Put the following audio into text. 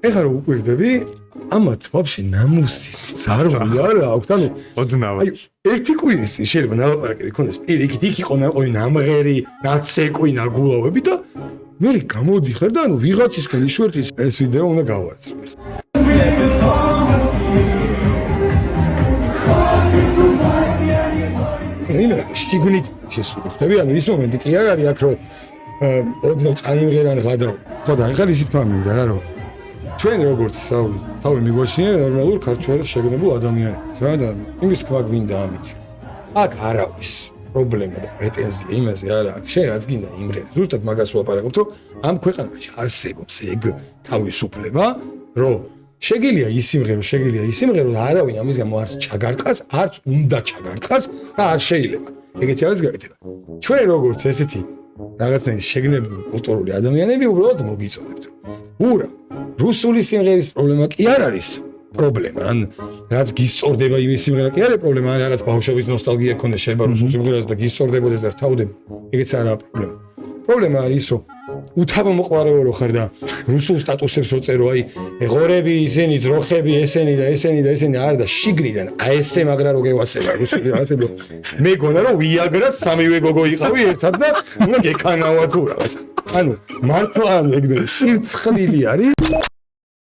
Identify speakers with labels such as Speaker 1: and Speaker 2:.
Speaker 1: ეხლა რომ უყვირდები, ამათ ვაფშე ნამუსის ძარღვი არა აქვს, ანუ
Speaker 2: ოდნავად.
Speaker 1: აი ერთი კვირის წინ შეიძლება ნალაპარაკები ქონდეს პირიქით, იქ იყო ნაყოლი ნამღერი, ნაცეკვი, ნაგულავები და მე გამოდიხარ და ანუ ვიღაცისგან იშვერთვის ეს ვიდეო უნდა გავაცრე. იმერა შიგნით შესულიხდები, ანუ ის მომენტი კი არ არის აქ რომ ოდნავ წაიმღერან ღადა. ხოდა ეხლა ისიც მამინდა რა რომ ჩვენ როგორც თავი მიგვაჩნია ნორმალურ ქართველ შეგნებულ ადამიანებს რა და იმის თქმა გვინდა ამით. აქ არავის პრობლემა და პრეტენზია იმაზე არ აქვს. შენ რაც გინდა იმღერე. ზუსტად მაგას ვაპარაკობთ, რომ ამ ქვეყანაში არსებობს ეგ თავისუფლება, რომ შეგიძლია ის იმღერო და არავინ ამისგან არც ჩაგარტყას, არც უნდა ჩაგარტყას და არ შეიძლება. ეგეთი არის გაკეთება. ჩვენ როგორც ესეთი რაღაცნაირი შეგნებული კულტურული ადამიანები უბრალოდ მოგიწოდებთ. ურა, რუსული სიმღერის პრობლემა კი არ არის პრობლემა. ან რაც გისწორდება იმის სიმღერა კი არის პრობლემა, ან რაღაც ბავშვობის ნოსტალგია ქონდეს შეიძლება რუსულ სიმღერას და გისწორდებოდეს და თავდები. ეგეც არაა პრობლემა. პრობლემა არის რომ უთავმოყარეო რო ხარ და რუსულ სტატუსებს რო წერო, აი ღორები, ისინი, ძროხები, ესენი და არა და შიგნიდან აი ესე მაგრა რო გევასება რუსული რაღაცები. მე გონა რომ ვიაგრას სამივე გოგო იყავი ერთად და უნდა გეკანავა თუ რაღაც. ანუ მართლა ეგ სირცხვილი არის.